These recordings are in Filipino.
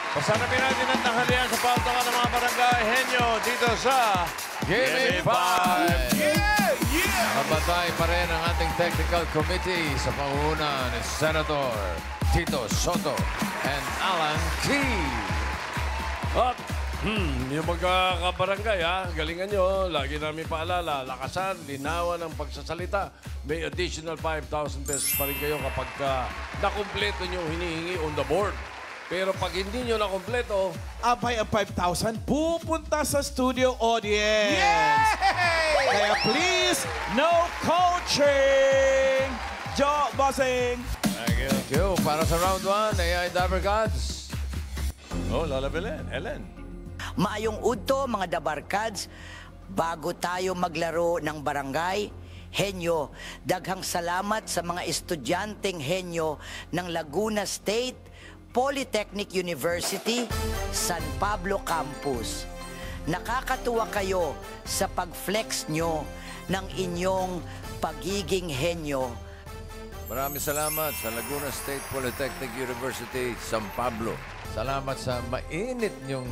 Pasarapin natin ang tanghalian sa pautakan ng mga barangay henyo dito sa Give Me 5! Yeah! Yeah! Nakabantay pa rin ang ating technical committee sa pangunan ni Senator Tito Soto and Alan Key. At yung magkakabarangay, galingan nyo. Lagi namin paalala, lakasan, linawan ang pagsasalita. May additional 5,000 pesos pa rin kayo kapag nakumpleto nyo hinihingi on the board. Pero pag hindi nyo nakumpleto, Abay ang 5,000 pupunta sa studio audience. Yay! Kaya please, no coaching! Joe Bossing! Thank you. Thank you. Para sa round 1, AI Dabber Gods. Oh, Lola Belen, Ellen. Maayong udto, mga Dabarkads. Bago tayo maglaro ng barangay, henyo, daghang salamat sa mga estudyanteng henyo ng Laguna State Polytechnic University, San Pablo Campus. Nakakatuwa kayo sa pag-flex nyo ng inyong pagiging henyo. Maraming salamat sa Laguna State Polytechnic University, San Pablo. Salamat sa mainit niyong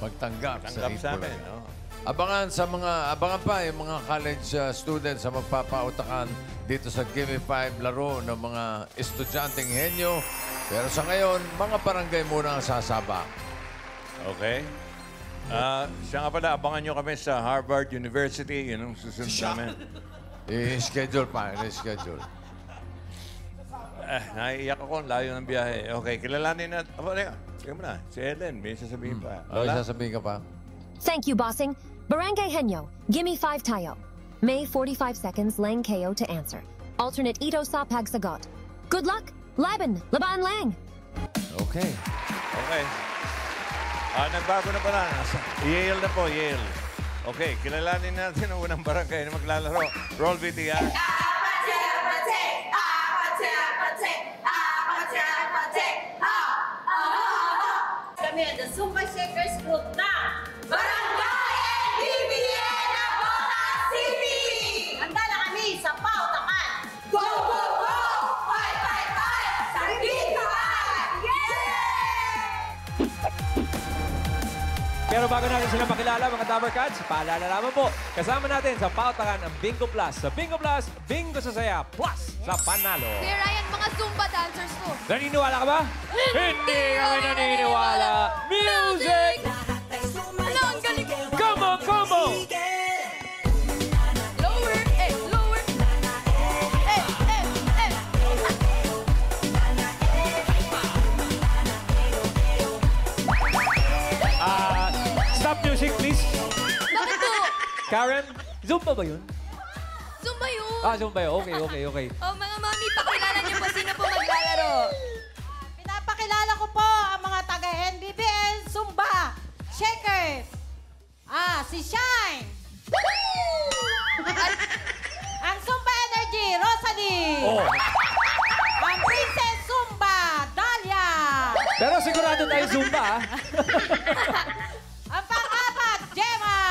pagtanggap Tanggap sa amin, Ipulaga. no? Abangan pa yung mga college students sa magpapautakan dito sa Gimme 5 laro ng mga estudyanteng henyo. Pero sa ngayon, mga barangay muna ang sasaba. Okay. Siya nga pala, abangan nyo kami sa Harvard University. Yun ang susunod namin. I-schedule pa, i-schedule. Naiiyak ako, ang layo ng biyahe. Okay, kilalanin natin. Sige mo na, si Ellen, may sasabihin pa. Ano sasabihin ka pa? Thank you, Bossing. Barangay Henyo, gimme 5 tayo. May 45 seconds lang kayo to answer. Alternate ito sa pagsagot. Good luck! Laban! Laban lang! Okay. Okay. Nagbago na pala. Yale na po, Yale. Okay, kilalanin natin ang unang barangay na maglalaro. Roll video, Kami ang The Zumba Shakers Group na Barangay NBBN na Bota City! Handa na kami sa pautakan. Go, go, go! Fight, fight, fight! Sa Gitawan! Pero bago natin sila makilala, mga Dabarkads, paalala naman po, kasama natin sa pautakan ang Bingo Plus. Sa Bingo Plus, Bingo sa Saya, Plus sa Panalo. Kuya Ryan, mga Zumba dancers to. Naniniwala ka ba? Hindi kami naniniwala. Music! Ano, ang galing. Come on, come on! Lower, lower. Stop music, please. Bakit po? Karen, Zumba ba yun? Zumba yun. Zumba yun. Okay. Oh, mga mami, pakilala niyo po sino po maglalaro. Pinapakilala ko po ang mga taga-NBBN Zumba Shakers. Si Shine. Ang Zumba Energy, Rosalie. Oh. Ang Princess Zumba, Dahlia. Pero sigurado tayo Zumba, ah. Ang pang-apat, Gemma.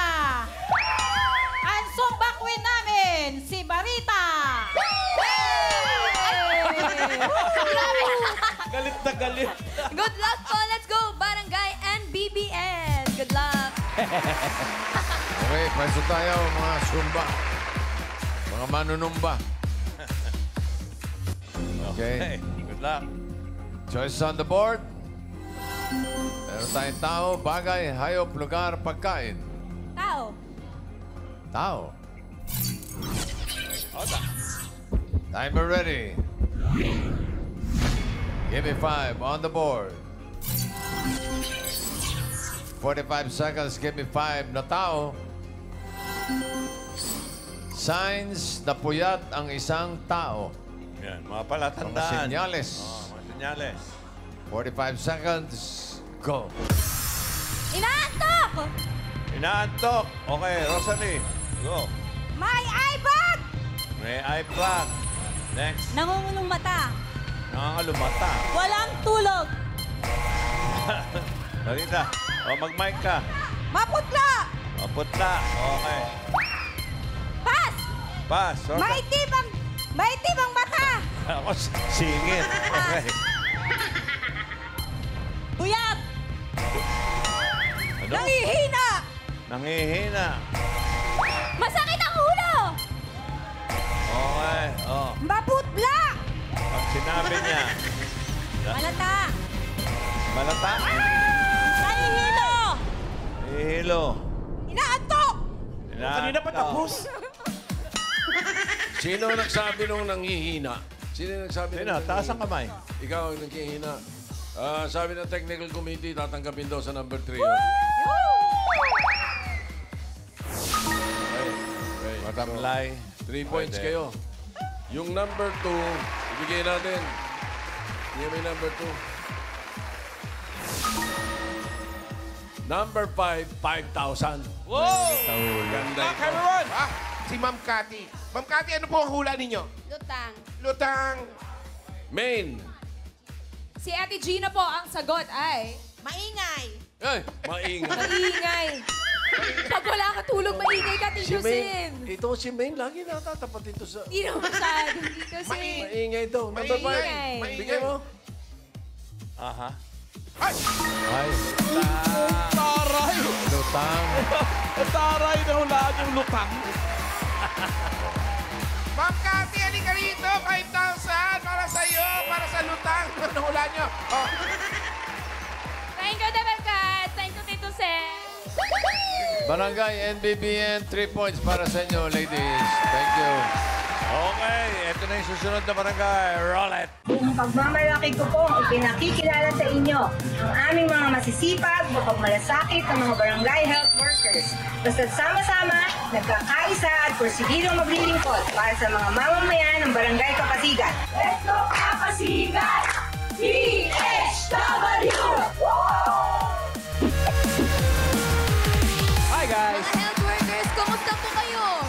Ang Zumba Queen namin, si Barita. Galit na galit. Good luck po. Let's go, Barangay NBBN. Good luck. Okay, pwesto tayo mga Zumba. Mga manunumba. Okay. Good luck. Choices on the board. Meron tayong tao, bagay, hayop, lugar, pagkain. Tao. Tao. Timer ready. Give me 5 on the board. 45 seconds, give me 5 na tao. Signs na puyat ang isang tao. Yan, mga palatandaan. Mga senyales. Mga senyales. 45 seconds, go. Inaantok! Inaantok. Okay, Rosalie. Go. May eye bag! May eye plug. Next. Nangungulong mata. Nangangalumata. Walang tulog. Marita. Mag-mic ka. Maputla. Putla. Okay. Pass! Pass. Okay. May tibang mata. Ako, singit. Okay. Nangihina. Masakit ang ulo! Okay. Oh. Maputla! Pag sinabi niya, Malata! malata. Nahihilo! Ihilo. Inaantok! Kanina pa tapos. Sino nagsabi nung nanghihina? Sino nagsabi Sino? Taas ang kamay. Ikaw ang nanghihina. Sabi ng technical committee, tatanggapin daw sa number 3 yun. Okay. Matamlay. 3 points Pwede. kayo. Yung number 2, ibigay natin. Yung may number 2. Number 5, 5,000. Ganda ito. Cameron! Si Ma'am Cathy. Ma'am Cathy, ano po ang hula ninyo? Lutang. Lutang. Main. Si Ate Gina po, ang sagot ay... Maingay. Ay, maingay. Maingay. Pag wala ka tulog, maingay ka, Si Tito Main. Sin. Ito si Main, lagi natatapat dito sa... Hindi naman masyado, Tito Sin. Maingay daw. Number 5. Maingay. Bigay mo. Aha. Ay. Taray! Lutang. Taray na hulaan yung lutang. Ma'am Cathy, halika rito. 5,000 para sa iyo, para sa lutang. Ano hula nyo? Oh. Thank you, Dabarkat. Thank you, Tito Sin. Barangay NBBN, 3 points para sa inyo, ladies. Thank you. Okay, ito na yung susunod na barangay. Roll it. Buong pagmamalaki ko po ipinakikilala sa inyo ang aming mga masisipag, mapagmalasakit ng mga barangay health workers. Basta't sama-sama, nagkakaisa at porsigirong maglilingkod para sa mga mamamayan ng barangay Kapasigan. Let's go Kapasigan! PHW! Hi, guys! Mga health workers, kumusta po kayo?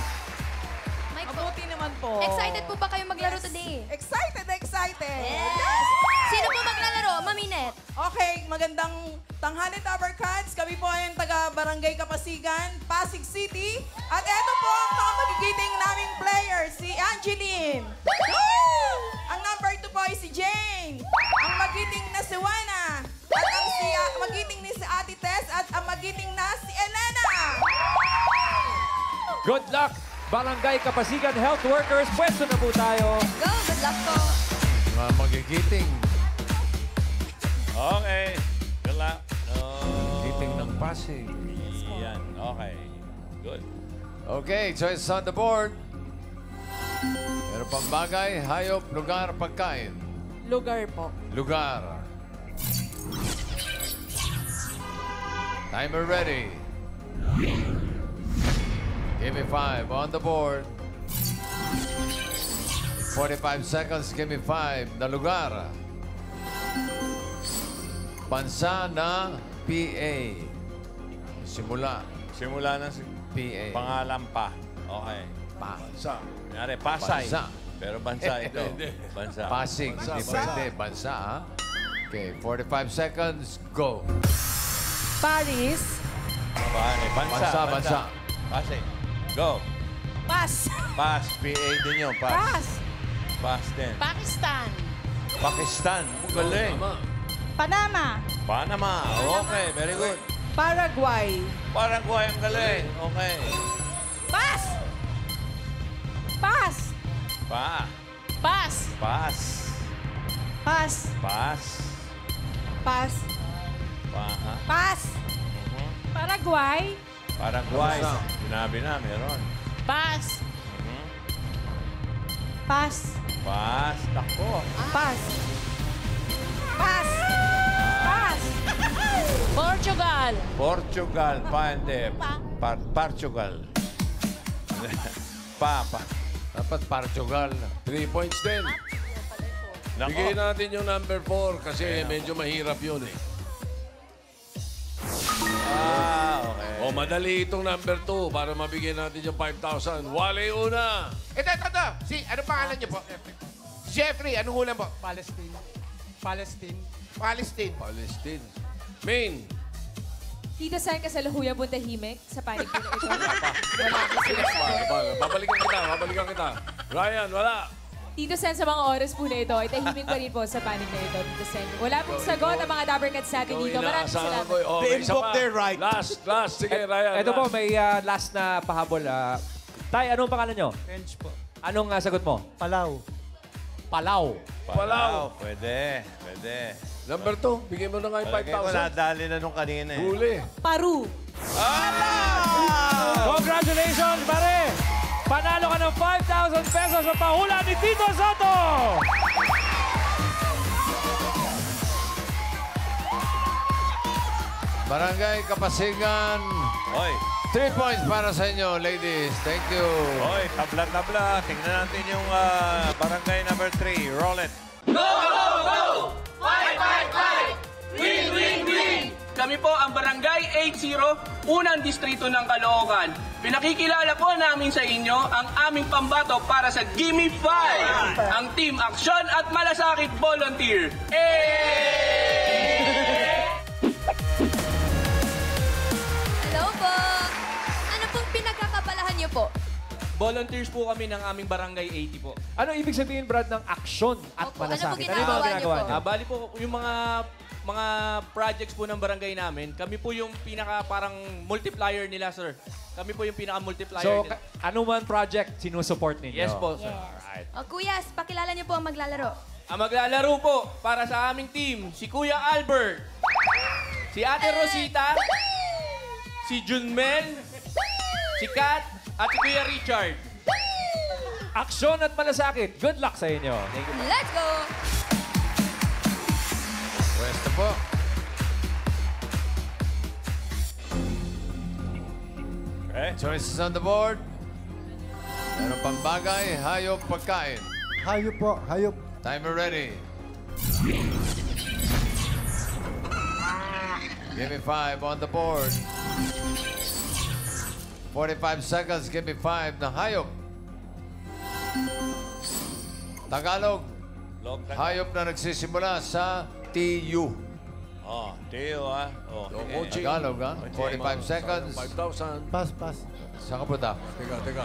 Mike po. Mabuti naman po. Excited po ba kayo maglaro today? Excited, excited. Yes! Sino po maglalaro? Maminet. Okay, magandang tanghali, Tabarcats. Kami po ay ang taga-Barangay Kapasigan, Pasig City. At eto po ang mga magigiting naming players, si Angeline. Ang number 2 po ay si Jane. Ang magiting na si Juana. At ang magiting ni si Ate Tess. At ang magiting na si Elena. Good luck, Barangay Kapasigan Health Workers. Pwesto na po tayo. Go, good luck po. Mga magigiting. Okay. Good luck. Giting ng Pasig. Yan. Okay. Good. Okay, choice on the board. Meron pang bagay, hayop, lugar, pagkain. Lugar po. Lugar. Timer ready. Give me 5 on the board. 45 seconds, give me 5 na lugar. Bansa na PA. Simula. Simula na si PA. pangalan pa. Okay. Bansa. Kunyari, Pasay. Bansa. Pero bansa ito. Bansa. Pasig. Hindi pwede. Bansa, ha? Okay, 45 seconds, go. Paris. Bansa. Bansa. Pasay. Go. Pas. Pass. PA din yun. Pass. Pas. Pass din. Pakistan. Pakistan. Galing. Panama. Panama. Okay, very good. Paraguay. Paraguay ang galing. Okay. Pas. Pas. Pa. Pas. Pass. Pas. Pass. Pas. Pa. Ha? Pas. Paraguay. Paraguay. Bansa. Sinabi na, meron. Pas. Pas. Pass. Tako. Pas. Pas. Pas. Portugal. Portugal. Pa, hindi. Portugal. Pa. Dapat Portugal. 3 points din. Nako. Bigay natin yung number 4 kasi medyo mahirap yun eh. Okay. O madali itong number 2 para mabigyan natin yung 5,000. Wale una. Ito. Ano pangalan niyo po? Jeffrey, anong hula po? Palestine. Palestine. Main. Tito San kasaluhuyan po tahimik sa panig po na ito. Babalikan kita. Ryan, wala. Tito Sen, sa mga oras po na ito, ay tahimik pa rin po sa panig na ito, Tito Sen. Wala pong sagot ang mga Dabbercats natin dito. Maraming salamat. They invoke their right. Last. Sige, Ryan. Ito po, may last na pahabol. Tay, anong pangalan nyo? Bench po. Anong sagot mo? Palaw. Palaw. Pwede. Number 2, bigyan mo na nga yung Palagay ko 5,000. nadali na nung kanina eh. Huli. Paru. Congratulations, pare! Panalo ka ng 5,000 pesos sa pahula ni Tito Soto! Barangay Kapasigan. Oy. 3 points para sa inyo, ladies. Thank you. Oy, tabla-tabla. Tingnan natin yung barangay number 3. Roll it. Go, go, go! 5, 5, 5! Win, win, win! Kami po ang Barangay 80, unang distrito ng Caloocan. Pinakikilala po namin sa inyo ang aming pambato para sa Gimme 5, ang Team Aksyon at Malasakit Volunteer. Hello po. Ano pong pinagkakabalahan niyo po? Volunteers po kami ng aming Barangay 80 po. Ano ibig sabihin, Brad, ng aksyon at Opo, malasakit? ano po ginagawa niyo po? Bali po, yung mga projects po ng barangay namin, kami po yung pinaka parang multiplier nila, sir. Kami po yung pinaka multiplier So, nila. ano man project, sinusupport ninyo? Yes po, sir. Alright. O, kuya, pakilala niyo po ang maglalaro. Ang maglalaro po para sa aming team, si Kuya Albert, si Ate Rosita, si Junmel, si Kat, at si Kuya Richard. Aksyon at malasakit. Good luck sa inyo. Thank you. Let's go! Pwesto po. Okay. Choices on the board. Meron pang bagay, hayop, pagkain. Hayop po, hayop. Timer ready. Give me 5 on the board. 45 seconds, give me 5 na hayop. Tagalog. Hayop na nagsisimula sa TU. Oh, Teo Oh, coaching. Tagalog, ha? 45 seconds. 5,000. Pass. Saan ka punta? Teka.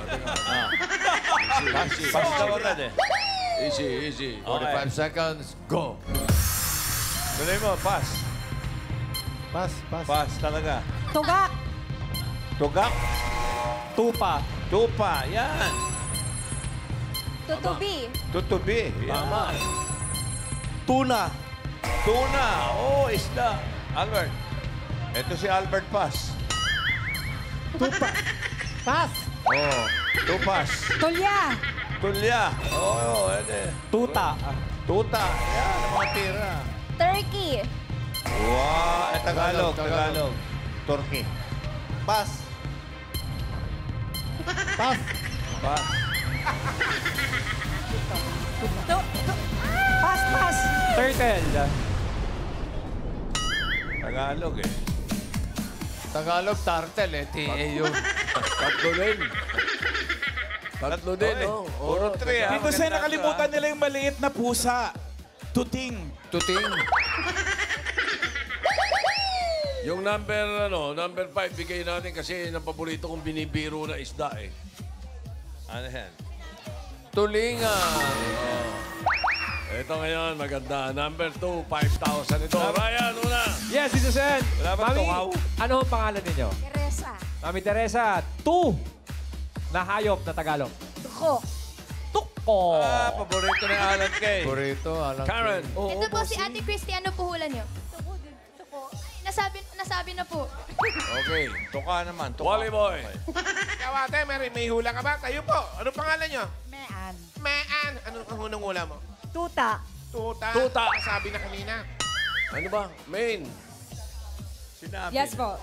Pass daw agad eh. Easy. 45 seconds, go. Tuloy mo, pass. Pass. Pass talaga. Tugak. Tugak. Tupa. Yan. Tutubi. Tutubi. Tama. Tuna. Tuna. Oh, isda. Albert. Ito si Albert Pass. Tupa. Pass. Oh, tupas. Tulya. Tulya. Oh, ede. Tuta. Tuta. Yan, ang mga tira. Turkey. Wow, Tagalog. Turkey. Pass. Pass. Pass. Turtle. Tagalog eh. Tagalog, turtle eh. TAU. Tatlo din, no? Puro 3 Dito sa nakalimutan nila yung maliit na pusa. Tuting. Yung number 5, bigay natin kasi ng paborito kong binibiro na isda eh. Ano yan? Tulingan. Ito ngayon, maganda. Number 2, 5,000 ito. Ryan, una. Yes, Tito Sen. Wala ba Mami, tungaw? ano ang pangalan ninyo? Teresa. Mami Teresa, na hayop na Tagalog. Tuko. Tuko. Paborito ni Alan Kay. Burrito, alam ko. Karen. Ito po si Ate Christy. Ano po hula niyo? Tuko. Nasabi na po. Okay. Tuka naman. Wally Boy. Ikaw ate, may hula ka ba? Kayo po. Anong pangalan nyo? Mean. Mean. Anong hunong hula mo? Tuta. Tuta. Sabi na kanina. Ano ba? Main. Sinabi. Yes po.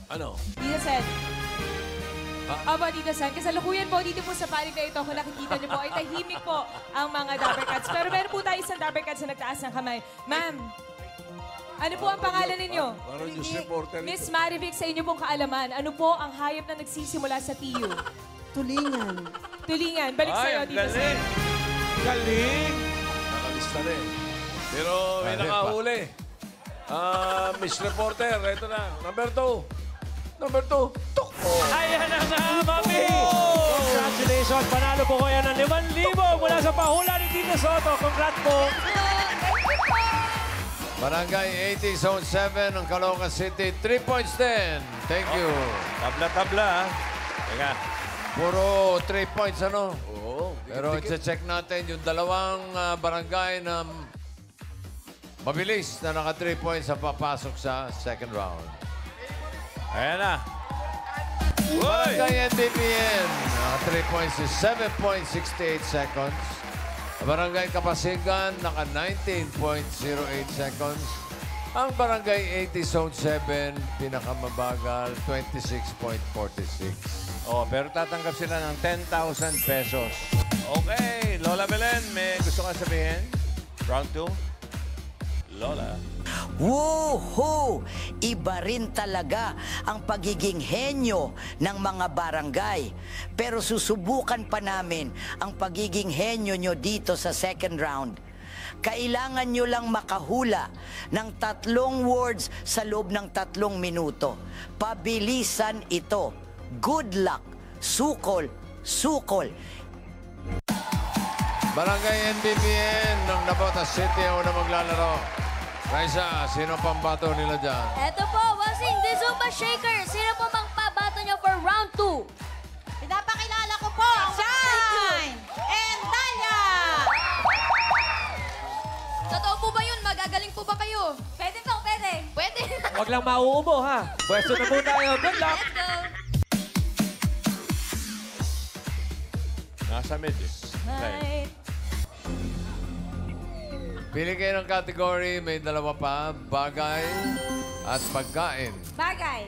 Ano? Tito Sen. Aba, Tito Sen. Kasalukuyan po dito po sa panig na ito, kung nakikita niyo po, ay tahimik po ang mga Dabbercats. Pero meron po tayo isang Dabbercats na nagtaas ng kamay. Ma'am, ano po ang pangalan ninyo? Parang news reporter ito. Miss Marivic, sa inyo pong kaalaman, ano po ang hayop na nagsisimula sa TU? Tulingan. Balik sa'yo, Tito Sen. Galing. Nakalista na eh. Pero may nakahuli. Miss Reporter, ito na. Number 2. Tuko. Ayan na nga, Mami! Congratulations! Panalo po kayo ng 5,000 mula sa pahula ni Tito Soto. Congrats po. Barangay 80, Zone 7 ng Caloocan City. 3 points din. Thank you. Tabla-tabla, ha? Teka. Puro 3 points, ano? Oo. Pero i-check natin yung dalawang barangay na mabilis na naka 3 points ang papasok sa second round. Ayan na. Barangay NBBN, naka 3 points is 7.68 seconds. Barangay Kapasigan, naka 19.08 seconds. Ang Barangay 80 Zone 7, pinakamabagal, 26.46. Oh, pero tatanggap sila ng 10,000 pesos. Okay, Lola Belen, may gusto ka sabihin? Round 2? Lola. Woohoo! Iba rin talaga ang pagiging henyo ng mga barangay. Pero susubukan pa namin ang pagiging henyo nyo dito sa second round. Kailangan nyo lang makahula ng 3 words sa loob ng 3 minuto. Pabilisan ito. Good luck. Sukol. Sukol. Barangay NBBN ng Navotas City ang una maglalaro. Raisa, sino pang bato nila dyan? Eto po, Wasing, the Zumba Shaker. Sino po bang pabato niyo for round 2? Pinapakilala ko po ang Shine and Dalia! Totoo po ba yun? Magagaling po ba kayo? Pwede po, pwede. Pwede. Huwag lang mauubo, ha? Pwesto na po tayo. Good luck. Let's go. Nasa mid. Right. Pili kayo ng category, may dalawa pa, bagay at pagkain. Bagay.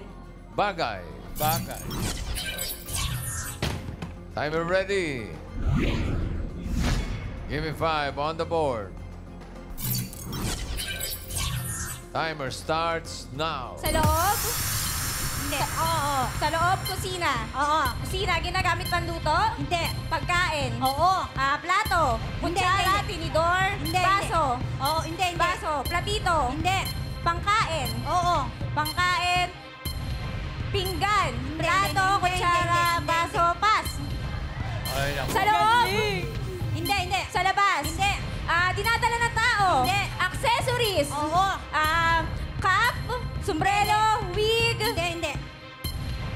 Bagay. Bagay. Timer ready. Give me 5 on the board. Timer starts now. Sa loob? Hindi. Oo. Sa loob, kusina? Oo. Kusina, ginagamit panluto? Hindi. Pagkain? Oo. Plato? Kutsara, tinidor? Hindi. Baso? Oo, hindi. Baso? Platito? Hindi. Pangkain? Oo. Pangkain? Pinggan? Plato, kutsara, baso, pas? Ay, ako. Sa loob? Hindi. Sa labas? Hindi. Dinadala ng tao? Hindi. Accessories? Oo. Cap? Sombrero? Wig? Hindi.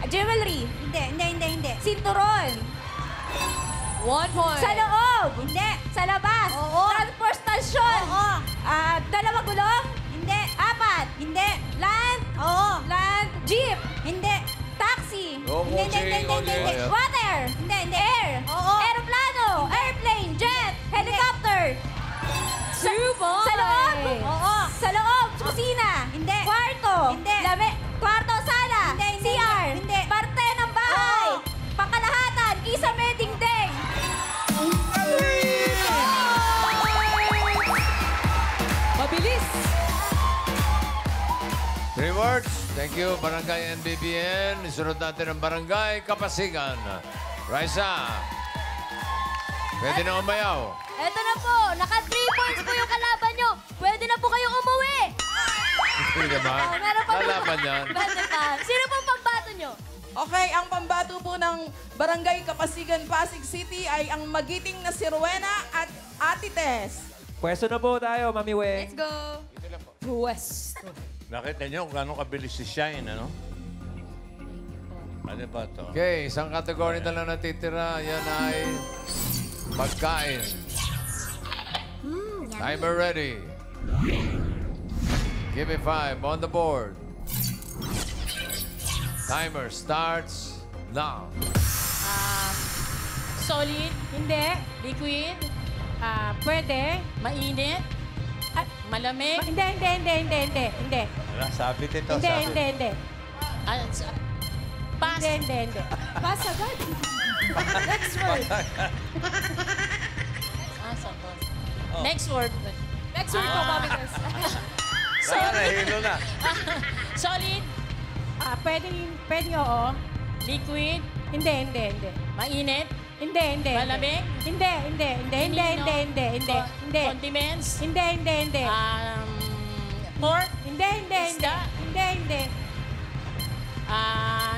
Jewelry? Hindi. Sinturon? 1 point. Sa loob? Hindi. Sa labas? Oo. Transportasyon? Oo. 2 gulong? Hindi. 4? Hindi. Land? Oo. Land? Jeep? Hindi. Taxi? Hindi. Water? Hindi. Air? Oo. Aeroplano? Airplane? Jet? Helicopter? 2 points. Sa loob? Oo. Sa loob? Kusina? Hindi. Kwarto? Hindi. Kwarto, sala? Hindi. CR? Hindi. Parte ng bahay? Pangkalahatan? Kisame, dingding? Mabilis! 3 words. Thank you, Barangay NBBN. Isunod natin ang Barangay Kapasigan. Raisa, pwede na umayaw. Eto na po, naka 3 points po yung kalaban nyo. Pwede na po kayong umuwi. Hindi naman. Meron pa po. Lalaban yan. Pwede pa. Sino pong pagbato nyo? Okay, ang pambato po ng Barangay Kapasigan, Pasig City ay ang magiting na si Rowena at Ate Tess. Pwesto na po tayo, Mami Weng. Let's go. Pwesto. Nakita niyo kung gano'ng kabilis si Shine, ano? Ano ba ito? Okay, isang category na lang natitira. Yan ay pagkain. Timer ready. Give me 5 on the board. Timer starts now. Solid? Hindi. Liquid? Pwede. Mainit? Malamig? Hindi. Wala, sabit ito. Hindi. Pass. Hindi. Pass agad. Next word. Next word. Next word po, Mami Tess. Wala, nahilo na. Solid? Pwede oo. Liquid? Hindi. Mainit? Hindi. Malamig? Hindi. Condiments? Hindi. Pork? Hindi. Hindi.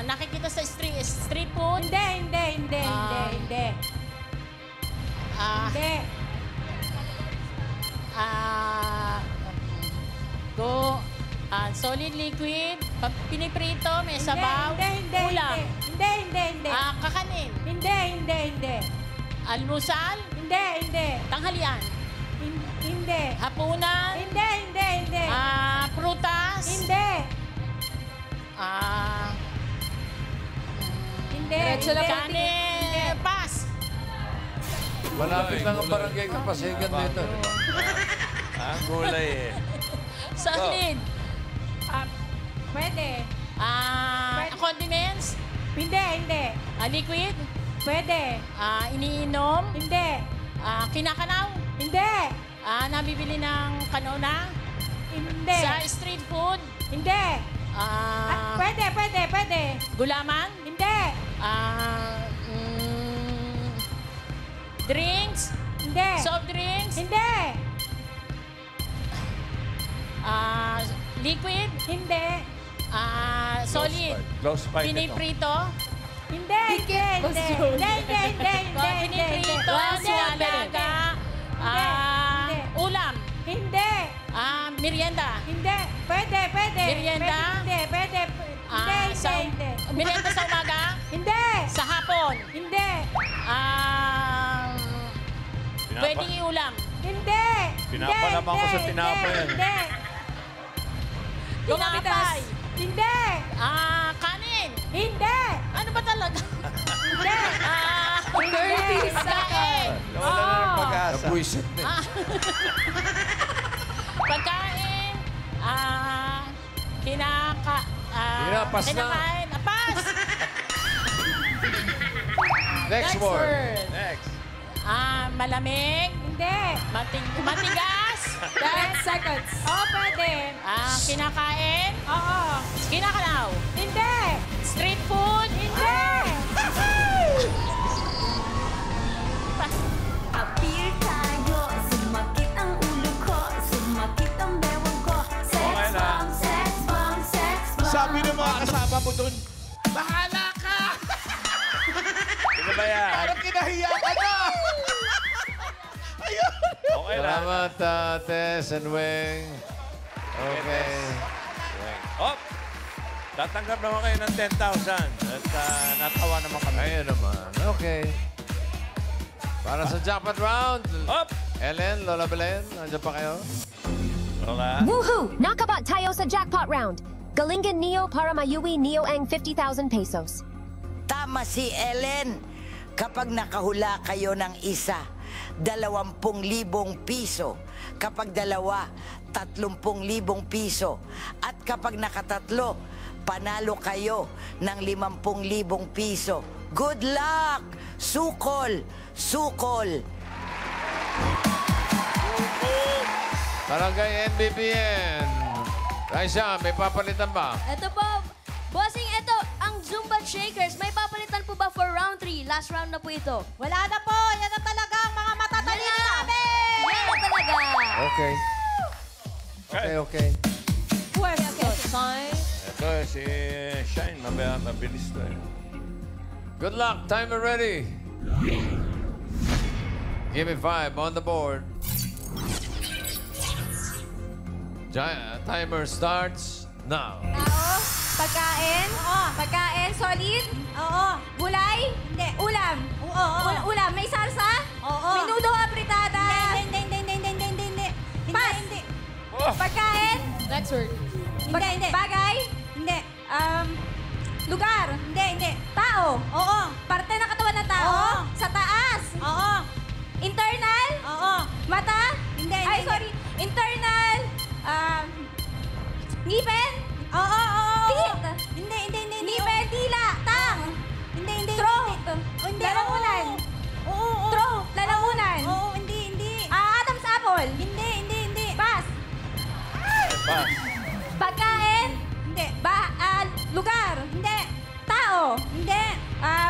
Nakikita sa street food? Hindi. Hindi. Solid liquid, piniprito, may sabaw, ulam. Hindi. Kakanin. Hindi. Almusal. Hindi. Tanghalian. Hindi. Hapunan. Hindi. Prutas. Hindi. Hindi. Kanin. Pas. Malapit lang ang barangay Kapasigan dito. Gulay eh. Solid. Pwede. Condiments. Hindi. Liquid. Pwede. Iniinom. Hindi. Kinakanaw. Hindi. Nabibili ng kanona. Hindi. Sa street food. Hindi. Pwede. Gulaman. Hindi. Drinks. Hindi. Soft drinks. Hindi. Liquid. Hindi. Solid. Close fight ito. Piniprito. Hindi. Piniprito. Sualaga. Ulam. Hindi. Merienda. Hindi. Pwede. Merienda. Pwede. Hindi. Merienda sa umaga. Hindi. Sa hapon. Hindi. Pwedeng iulam. Hindi. Pinapalaman ko sa tinapay. Hindi. Tinapay. Hindi. Kanin. Hindi. Ano ba talaga? Hindi. 30 pagkain. Wala na ng pag-asa. Nabuisit na. Pagkain. Pas na. Kinakain. Pas. Next word. Next. Malamig. Hindi. Matigas. 10 seconds. Pwede. Kinakain. Oo. Kinakalaw. Hindi. Street food. Hindi. Appear tayo, sumakit ang ulo ko, sumakit ang bewang ko. Okay na. Sex bomb. Sabi ng mga kasama mo doon, bahala ka! Sino ba yan? Parang kinahiya ka na! Ayun! Okay lang. Salamat, Tess and Weng. Okay. Hop! Tatanggap naman kayo ng 10,000. At natawa naman kami. Ayun naman. Okay. Para sa jackpot round. Hop! Ellen, Lola Belen, nandiyan pa kayo? Lola. Woohoo! Nakabat tayo sa jackpot round. Galingan Neo para mayuwi Neo ang 50,000 pesos. Tama si Ellen. Kapag nakahula kayo ng isa, 20,000 piso. Kapag dalawa, 30,000 piso. At kapag nakatatlo, panalo kayo ng 50,000 piso. Good luck! Sukol! Barangay NBBN. Raisa, may papalitan ba? Ito po, bossing, ito, ang Zumba Shakers. May papalitan po ba for round 3? Last round na po ito. Wala na po. Yan na talaga ang mga matatalino namin. Yan na talaga. Okay. Question. Ito si Shine. Mabilis to eh. Good luck. Timer ready. Give me 5 on the board. Timer starts now. Pagkain? Oo. Pagkain, solid? Oo. Gulay? Hindi. Ulam? Oo. Ulam, may salsa? Oo. Menudo apritada? Hindi. Pas? Hindi. Pagkain? Next word. Hindi. Bagay? Hindi. Lugar? Hindi. Tao? Oo. Parte ng katawan ng tao? Oo. Sa taas? Oo. Internal? Oo. Mata? Hindi. Ay, sorry. Internal? Ngipin? Oo. Teeth? Hindi. Ngipin, dila, tang? Hindi. Throat? Lalamunan? Oo. Throat? Lalamunan? Oo, hindi. Adam's apple? Hindi. Pass? Pass. Pagkain? Hindi. Lugar? Hindi. Tao? Hindi.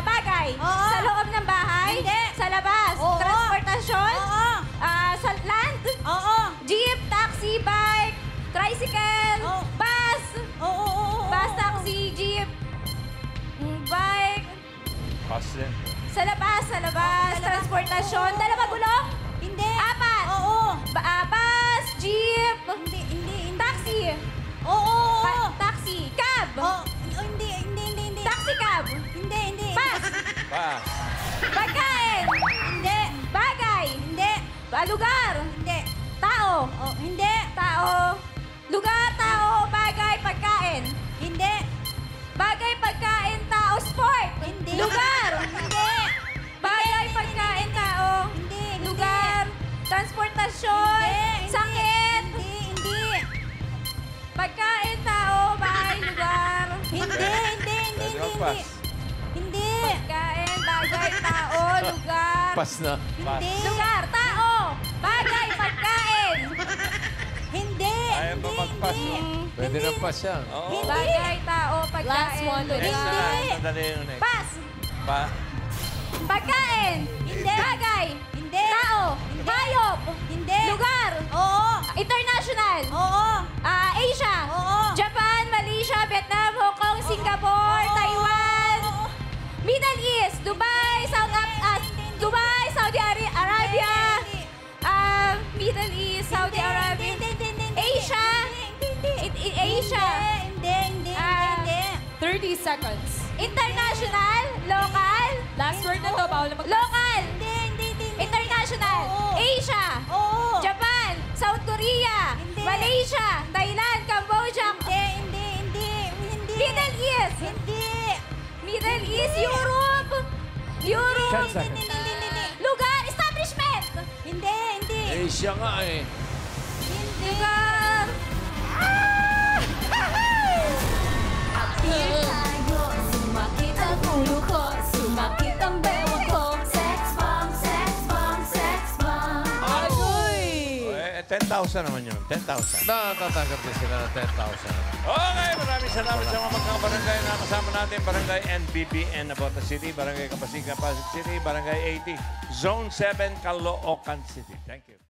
Bagay? Oo. Sa loob ng bahay? Hindi. Sa labas? Oo. Transportasyon? Oo. Sa land? Oo. Jeep, taxi, bike, tricycle, bus? Oo. Bus, taxi, jeep, bike. Pass din. Sa labas, transportasyon. Dalawa gulong? Hindi. 4. Oo. Bus, Jeep. Hindi. Taxi. Oo. Taxi. Cab. Hindi. Taxi cab. Hindi. Pass. Pass. Pagkain. Hindi. Bagay. Hindi. Lugar. Hindi. Tao. Hindi. Tao. Lugar, tao, bagay, pagkain. Hindi. Bagay, pagkain, tao, sport. Hindi. Lugar. Hindi. Bagay, pagkain, tao. Hindi. Lugar. Transportasyon. Sakit. Hindi. Pagkain, tao, bahay, lugar. Hindi. Pwede mag-pass. Hindi. Pagkain, bagay, tao, lugar. Pass na. Hindi. Lugar, tao, bagay, pagkain. Hindi. Ayaw ba mag-pass? Pwede na pass yan. Oo. Bagay, tao, pagkain. Last one, lugar. Next na. Hindi. Sandali yung next. Pass. Pagkain. Hindi. Bagay. Hindi. Tao. Hayop. Hindi. Lugar. Oo. International. Oo. Asia. Oo. Japan, Malaysia, Vietnam, Hong Kong, Singapore, Taiwan. Middle East. Dubai, Dubai, Saudi Arabia. Middle East, Saudi Arabia. Asia. Asia. Hindi. 30 seconds. International. Local. Last word na to, bawal na mag- Local. Hindi. International. Asia. Japan. South Korea. Malaysia. Thailand. Cambodia. Hindi. Middle East. Middle East. Europe. 10 seconds. Lugar. Establishment. Hindi. Asia nga eh. Lugar. Appear tayo, sumakit ang ulo ko, sumakit ang bewang ko. Sex bomb. 10,000 naman yun. 10,000. Natatanggap din sila ng 10,000. Okay, maraming salamat sa mga magkakabarangay na kasama natin. Barangay NBBN Nabota City, Barangay Kapasigan, Pasig City, Barangay 80, Zone 7, Caloocan City. Thank you.